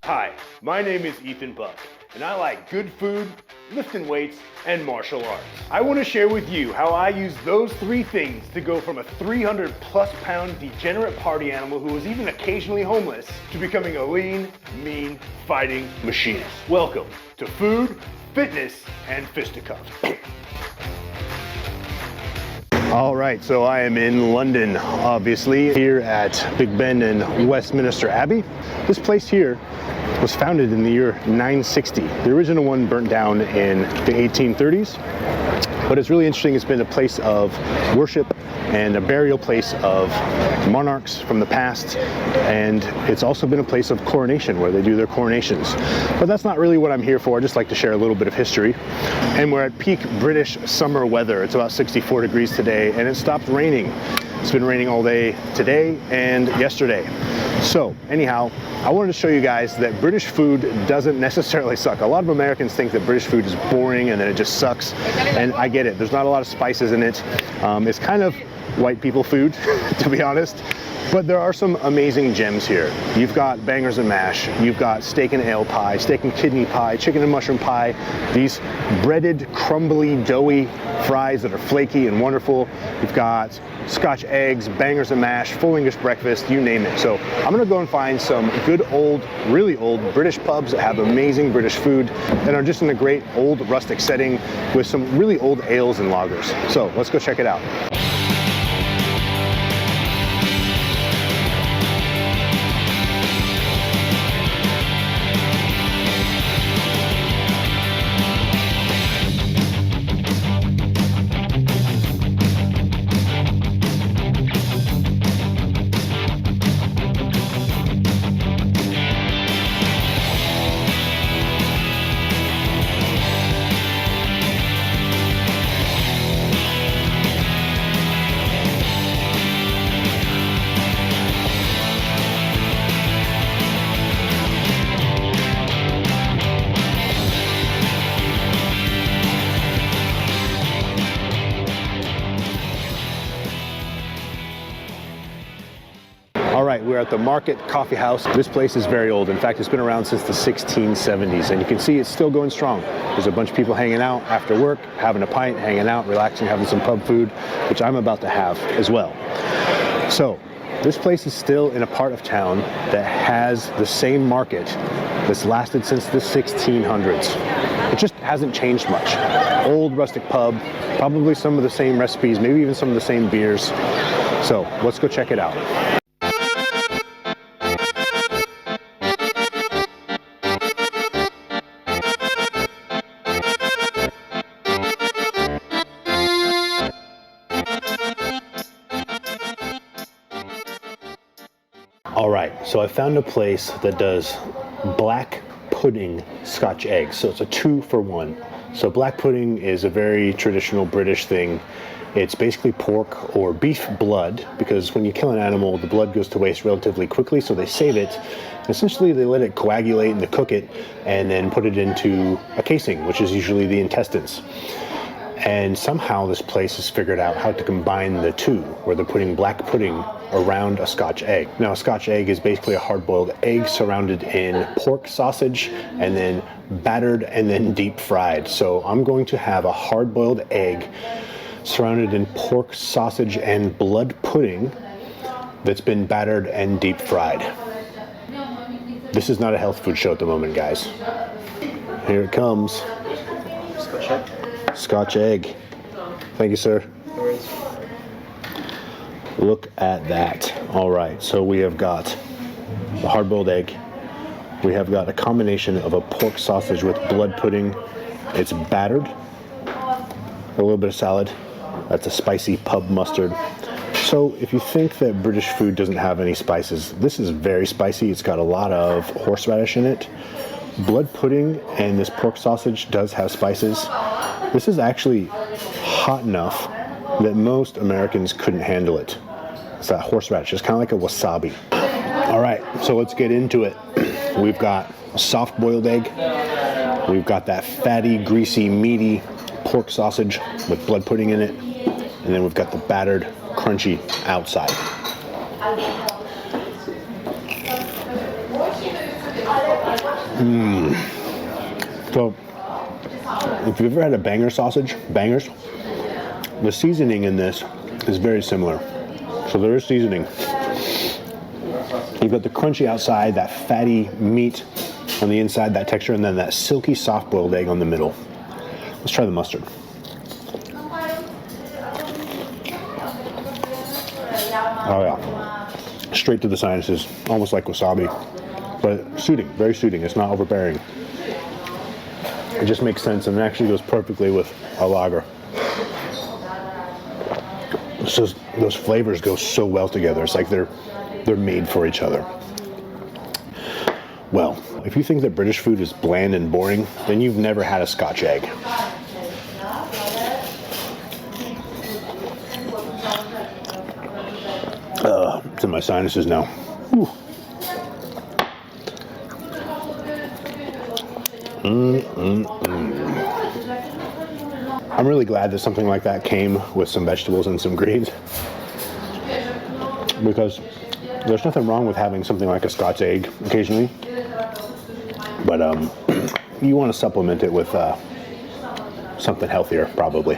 Hi, my name is Ethan Buck, and I like good food, lifting weights, and martial arts. I want to share with you how I use those three things to go from a 300+ pound degenerate party animal who was even occasionally homeless to becoming a lean, mean, fighting machinist. Welcome to Food, Fitness, and Fisticuffs. All right, so I am in London, obviously, here at Big Ben and Westminster Abbey. This place here was founded in the year 960. The original one burnt down in the 1830s, but it's really interesting. It's been a place of worship and a burial place of monarchs from the past, and it's also been a place of coronation where they do their coronations. But that's not really what I'm here for. I just like to share a little bit of history. And we're at peak British summer weather. It's about 64 degrees today, and it stopped raining. It's been raining all day today and yesterday. So anyhow, I wanted to show you guys that British food doesn't necessarily suck. A lot of Americans think that British food is boring and that it just sucks, and I get it. There's not a lot of spices in it. It's kind of white people food, to be honest. But there are some amazing gems here. You've got bangers and mash, you've got steak and ale pie, steak and kidney pie, chicken and mushroom pie, these breaded, crumbly, doughy fries that are flaky and wonderful. You've got Scotch eggs, bangers and mash, full English breakfast, you name it. So I'm gonna go and find some good old, really old British pubs that have amazing British food and are just in a great old rustic setting with some really old ales and lagers. So let's go check it out. All right, we're at the Market Coffee House. This place is very old. In fact, it's been around since the 1670s, and you can see it's still going strong. There's a bunch of people hanging out after work, having a pint, hanging out, relaxing, having some pub food, which I'm about to have as well. So, this place is still in a part of town that has the same market that's lasted since the 1600s. It just hasn't changed much. Old rustic pub, probably some of the same recipes, maybe even some of the same beers. So, let's go check it out. All right, so I found a place that does black pudding Scotch eggs. So it's a 2-for-1. So black pudding is a very traditional British thing. It's basically pork or beef blood, because when you kill an animal, the blood goes to waste relatively quickly, so they save it. Essentially, they let it coagulate and they cook it and then put it into a casing, which is usually the intestines. And somehow this place has figured out how to combine the two, where they're putting black pudding around a Scotch egg. Now, a Scotch egg is basically a hard-boiled egg surrounded in pork sausage and then battered and then deep fried. So I'm going to have a hard-boiled egg surrounded in pork sausage and blood pudding that's been battered and deep fried. This is not a health food show at the moment, guys. Here it comes. Scotch egg. Scotch egg. Thank you, sir. No worries. Look at that. All right, so we have got the hard-boiled egg. We have got a combination of a pork sausage with blood pudding. It's battered. A little bit of salad. That's a spicy pub mustard. So if you think that British food doesn't have any spices, this is very spicy. It's got a lot of horseradish in it. Blood pudding and this pork sausage does have spices. This is actually hot enough that most Americans couldn't handle it. It's that horseradish. It's kind of like a wasabi. All right, so let's get into it. We've got a soft-boiled egg. We've got that fatty, greasy, meaty pork sausage with blood pudding in it. And then we've got the battered, crunchy outside. So, if you've ever had a banger sausage, bangers, the seasoning in this is very similar. So there is seasoning. You've got the crunchy outside, that fatty meat on the inside, that texture, and then that silky soft-boiled egg on the middle. Let's try the mustard. Oh yeah, straight to the sinuses, almost like wasabi, but soothing, very soothing. It's not overbearing. It just makes sense, and it actually goes perfectly with a lager. It's just, those flavors go so well together. It's like they're made for each other. Well, if you think that British food is bland and boring, then you've never had a Scotch egg. It's in my sinuses now. Whew. I'm really glad that something like that came with some vegetables and some greens, because there's nothing wrong with having something like a Scots egg occasionally, but you want to supplement it with something healthier, probably.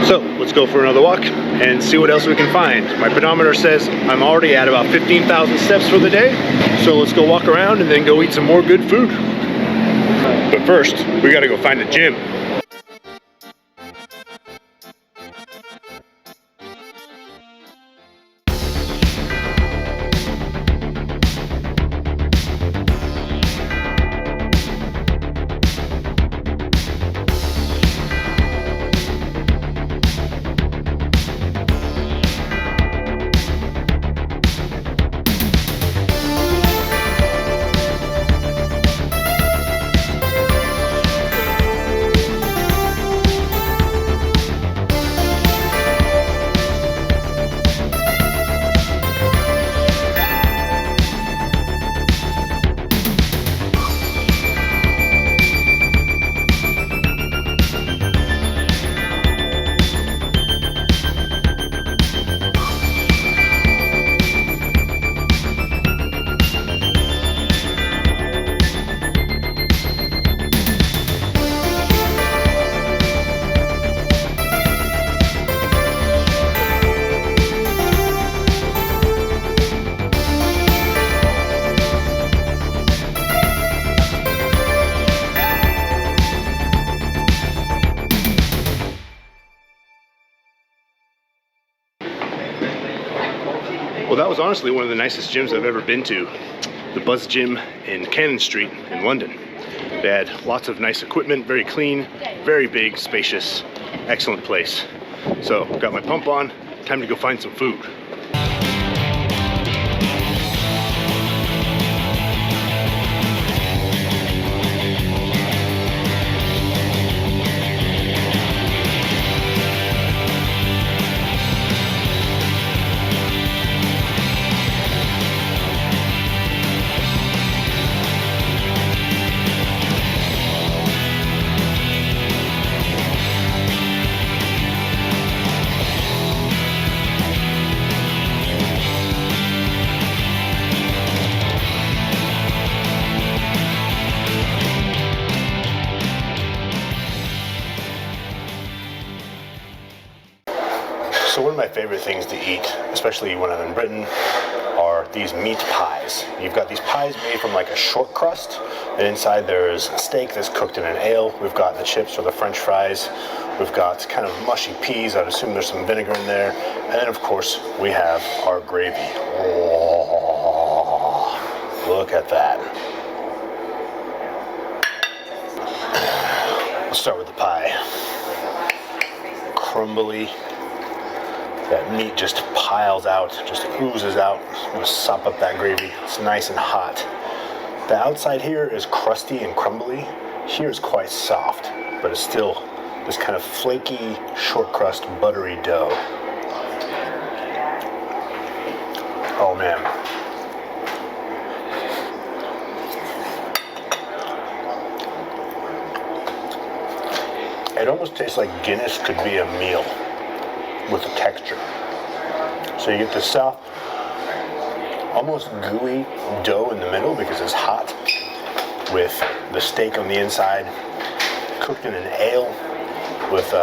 So let's go for another walk and see what else we can find. My pedometer says I'm already at about 15,000 steps for the day. So let's go walk around and then go eat some more good food. But first, we gotta go find a gym. Well, that was honestly one of the nicest gyms I've ever been to. The Buzz Gym in Cannon Street in London. They had lots of nice equipment, very clean, very big, spacious, excellent place. So, got my pump on, time to go find some food. So one of my favorite things to eat, especially when I'm in Britain, are these meat pies. You've got these pies made from like a short crust, and inside there's steak that's cooked in an ale. We've got the chips or the French fries. We've got kind of mushy peas. I'd assume there's some vinegar in there. And then of course we have our gravy. Oh, look at that. Let's start with the pie. Crumbly. That meat just piles out, just oozes out. I'm gonna sop up that gravy. It's nice and hot. The outside here is crusty and crumbly. Here is quite soft, but it's still this kind of flaky, short crust, buttery dough. Oh man. It almost tastes like Guinness could be a meal with the texture. So you get the soft, almost gooey dough in the middle because it's hot, with the steak on the inside, cooked in an ale with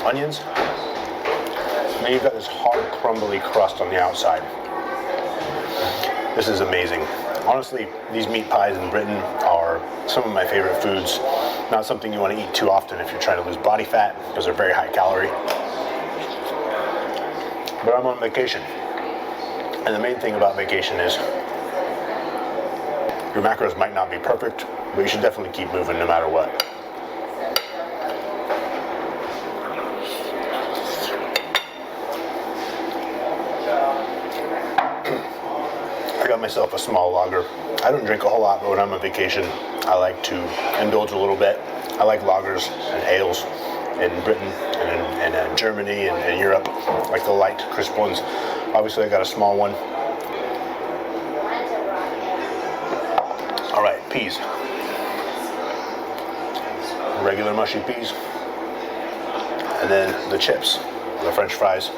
onions. And then you've got this hard, crumbly crust on the outside. This is amazing. Honestly, these meat pies in Britain are some of my favorite foods. Not something you want to eat too often if you're trying to lose body fat, because they're very high calorie. But I'm on vacation. And the main thing about vacation is your macros might not be perfect, but you should definitely keep moving no matter what. I got myself a small lager. I don't drink a whole lot, but when I'm on vacation, I like to indulge a little bit. I like lagers and ales in Britain and in Germany and Europe, like the light, crisp ones. Obviously, I got a small one. All right, peas. Regular mushy peas. And then the chips, the French fries.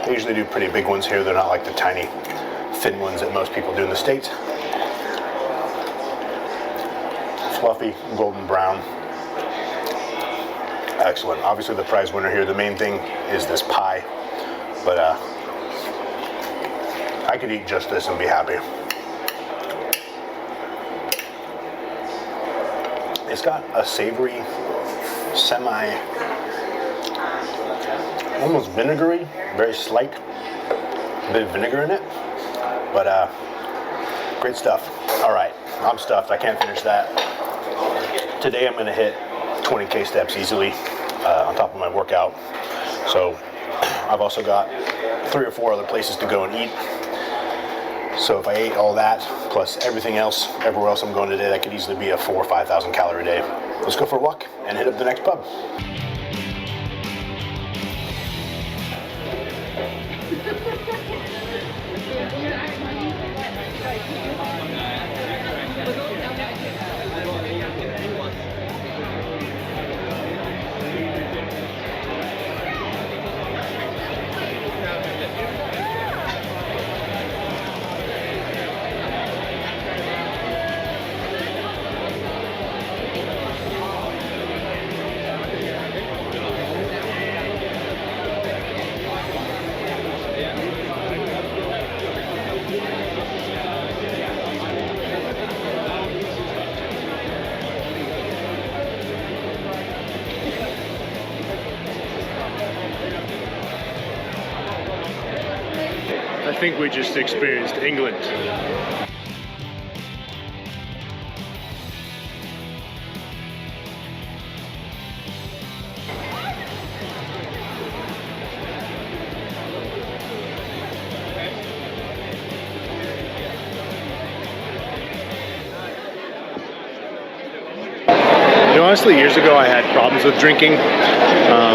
They usually do pretty big ones here. They're not like the tiny, thin ones that most people do in the States. Fluffy, golden brown. Excellent. Obviously the prize winner here. The main thing is this pie, but I could eat just this and be happy. It's got a savory, almost vinegary, very slight bit of vinegar in it, but great stuff. All right, I'm stuffed. I can't finish that. Today I'm going to hit 20K steps easily on top of my workout. So I've also got 3 or 4 other places to go and eat. So if I ate all that, plus everything else, everywhere else I'm going today, that could easily be a 4,000 or 5,000 calorie day. Let's go for a walk and hit up the next pub. I think we just experienced England. You know, honestly, years ago I had problems with drinking,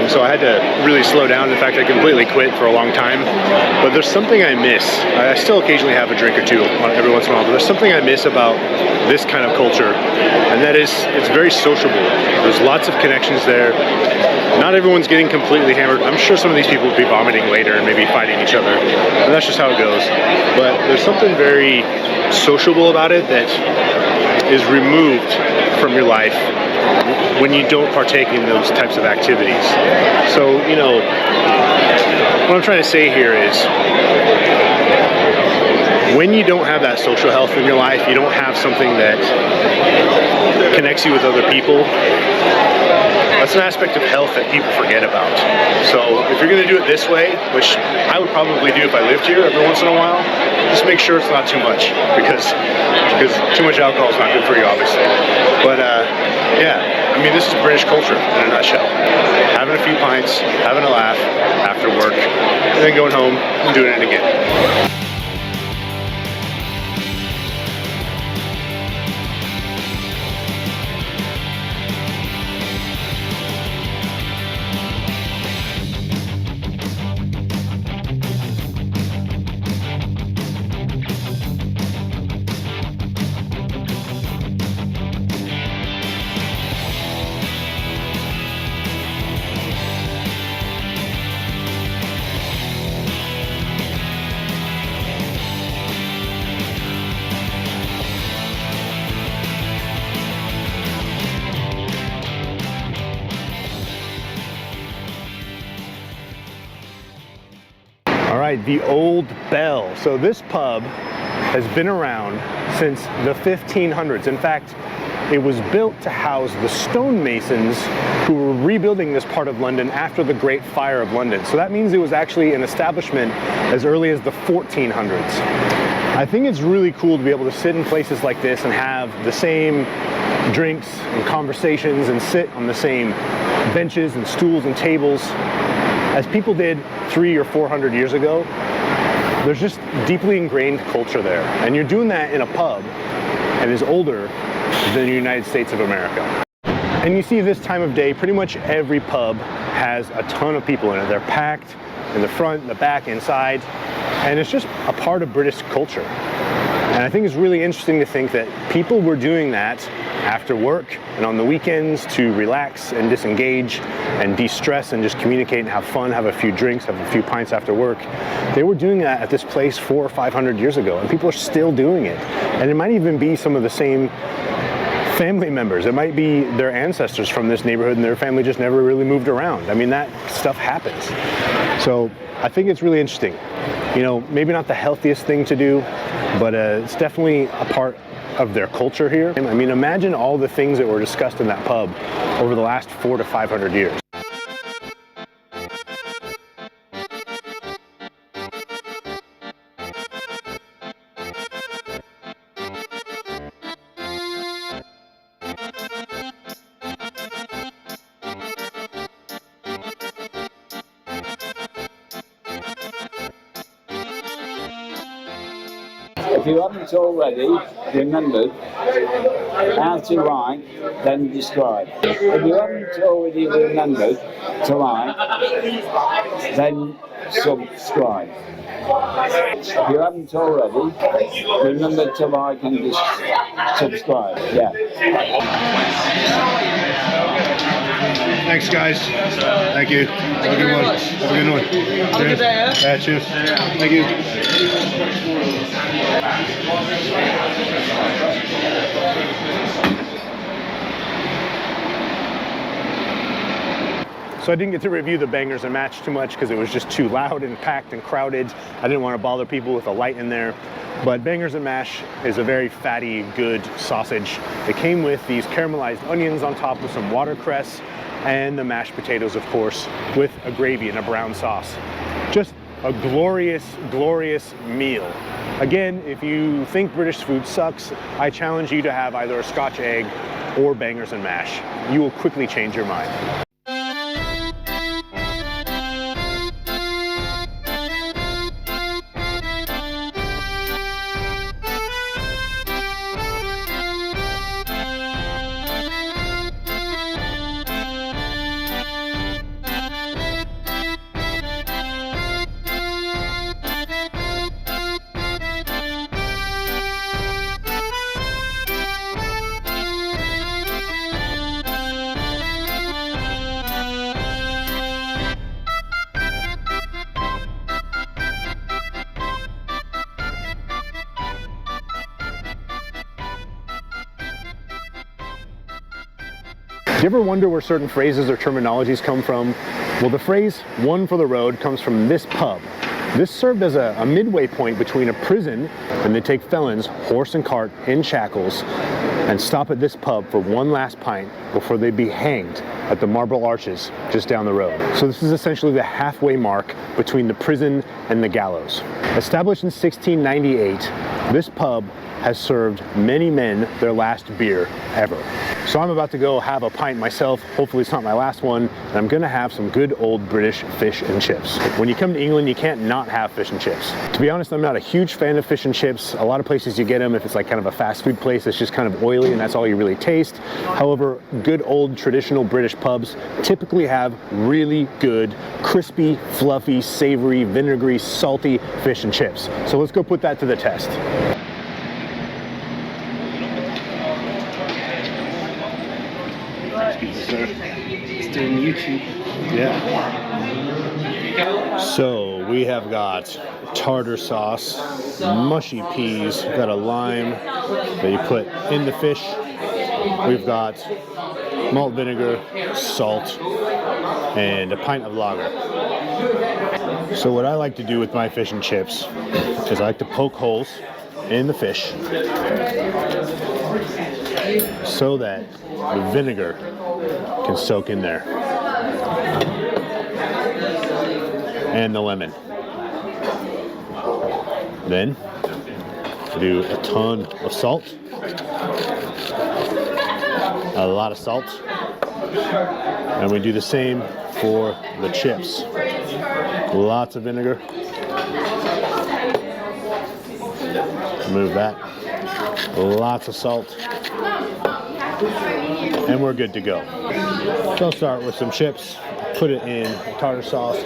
so I had to really slow down. In fact, I completely quit for a long time. But there's something I miss. I still occasionally have a drink or two every once in a while, but there's something I miss about this kind of culture, and that is it's very sociable. There's lots of connections there. Not everyone's getting completely hammered. I'm sure some of these people will be vomiting later and maybe fighting each other, and that's just how it goes. But there's something very sociable about it that is removed from your life when you don't partake in those types of activities. So, you know, what I'm trying to say here is when you don't have that social health in your life, you don't have something that connects you with other people, that's an aspect of health that people forget about. So if you're going to do it this way, which I would probably do if I lived here every once in a while, just make sure it's not too much, because too much alcohol is not good for you, obviously. But yeah, I mean, this is British culture in a nutshell. Having a few pints, having a laugh after work, and then going home and doing it again. right, the Old Bell. So this pub has been around since the 1500s. In fact, it was built to house the stonemasons who were rebuilding this part of London after the Great Fire of London. So that means it was actually an establishment as early as the 1400s. I think it's really cool to be able to sit in places like this and have the same drinks and conversations and sit on the same benches and stools and tables as people did 300 or 400 years ago. There's just deeply ingrained culture there. And you're doing that in a pub that is older than the United States of America. And you see this time of day, pretty much every pub has a ton of people in it. They're packed in the front, the back, inside, and it's just a part of British culture. And I think it's really interesting to think that people were doing that after work and on the weekends to relax and disengage and de-stress and just communicate and have fun, have a few drinks, have a few pints after work. They were doing that at this place 400 or 500 years ago, and people are still doing it. And it might even be some of the same family members. It might be their ancestors from this neighborhood and their family just never really moved around. I mean, that stuff happens. So I think it's really interesting. You know, maybe not the healthiest thing to do, but it's definitely a part of their culture here. I mean, imagine all the things that were discussed in that pub over the last 400 to 500 years. If you haven't already remembered how to like, then describe. If you haven't already remembered to like, then subscribe. If you haven't already remembered to like and subscribe, yeah. Thanks, guys. Thank you. Have a good one. Have a good one. Have a good day, yeah? Cheers. Thank you. So I didn't get to review the Bangers and Mash too much because it was just too loud and packed and crowded. I didn't want to bother people with a light in there. But Bangers and Mash is a very fatty, good sausage. It came with these caramelized onions on top with some watercress and the mashed potatoes, of course, with a gravy and a brown sauce. Just a glorious, glorious meal. Again, if you think British food sucks, I challenge you to have either a Scotch egg or Bangers and Mash. You will quickly change your mind. Do you ever wonder where certain phrases or terminologies come from? Well, the phrase "one for the road" comes from this pub. This served as a midway point between a prison, and they take felons, horse and cart, in shackles, and stop at this pub for one last pint before they'd be hanged at the Marble Arches just down the road. So this is essentially the halfway mark between the prison and the gallows. Established in 1698, this pub has served many men their last beer ever. So I'm about to go have a pint myself. Hopefully it's not my last one. And I'm gonna have some good old British fish and chips. When you come to England, you can't not have fish and chips. To be honest, I'm not a huge fan of fish and chips. A lot of places you get them, if it's like kind of a fast food place, it's just kind of oily and that's all you really taste. However, good old traditional British pubs typically have really good, crispy, fluffy, savory, vinegary, salty fish and chips. So let's go put that to the test. It's doing YouTube. Yeah. So we have got tartar sauce, mushy peas, we've got a lime that you put in the fish. We've got malt vinegar, salt, and a pint of lager. So what I like to do with my fish and chips is I like to poke holes in the fish so that the vinegar can soak in there. And the lemon. Then do a ton of salt. A lot of salt. And we do the same for the chips. Lots of vinegar. Remove that. Lots of salt. And we're good to go. So I'll start with some chips. Put it in tartar sauce.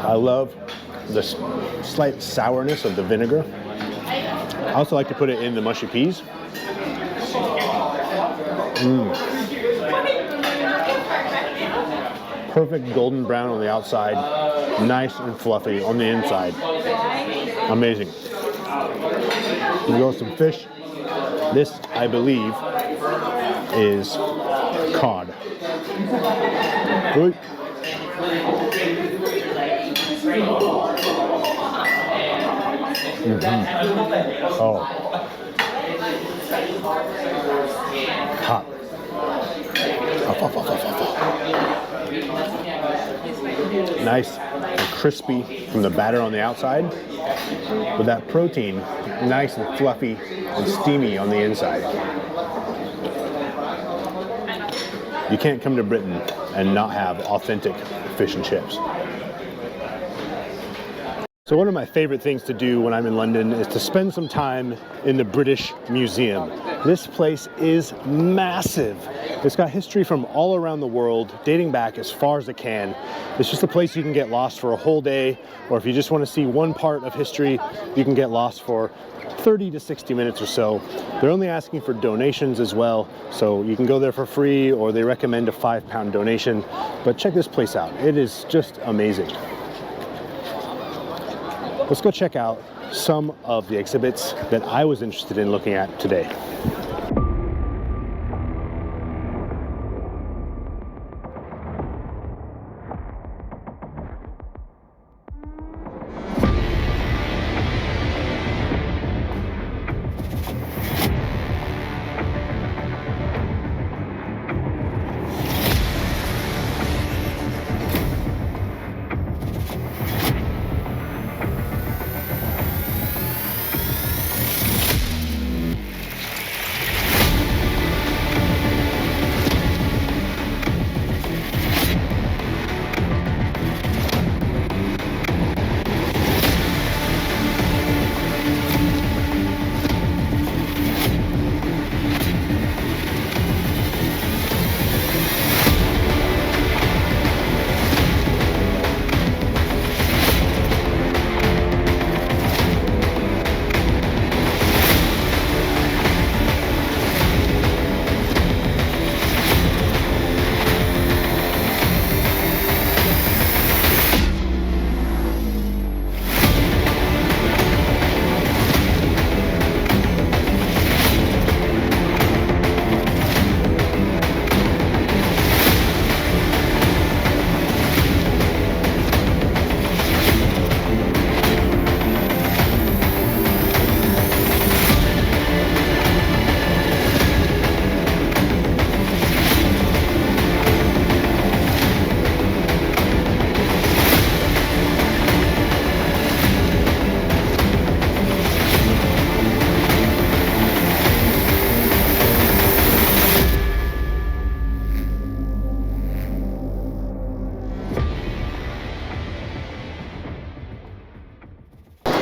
I love the slight sourness of the vinegar. I also like to put it in the mushy peas. Perfect golden brown on the outside, nice and fluffy on the inside. Amazing. We go with some fish. This, I believe, is cod. Ooh. Oh. Hot. Nice and crispy from the batter on the outside, with that protein nice and fluffy and steamy on the inside. You can't come to Britain and not have authentic fish and chips. So one of my favorite things to do when I'm in London is to spend some time in the British Museum. This place is massive. It's got history from all around the world, dating back as far as it can. It's just a place you can get lost for a whole day, or if you just want to see one part of history, you can get lost for 30 to 60 minutes or so. They're only asking for donations as well, so you can go there for free, or they recommend a £5 donation. But check this place out. It is just amazing. Let's go check out some of the exhibits that I was interested in looking at today.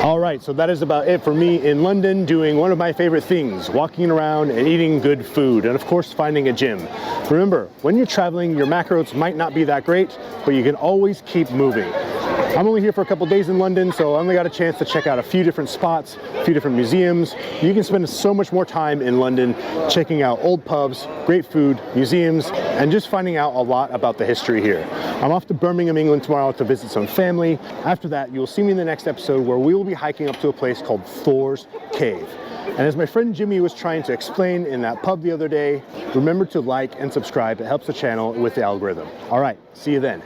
All right, so that is about it for me in London, doing one of my favorite things, walking around and eating good food, and of course finding a gym. Remember, when you're traveling, your macros might not be that great, but you can always keep moving. I'm only here for a couple days in London, so I only got a chance to check out a few different spots, a few different museums. You can spend so much more time in London checking out old pubs, great food, museums, and just finding out a lot about the history here. I'm off to Birmingham, England tomorrow to visit some family. After that, you'll see me in the next episode where we will be hiking up to a place called Thor's Cave. And as my friend Jimmy was trying to explain in that pub the other day, remember to like and subscribe. It helps the channel with the algorithm. All right, see you then.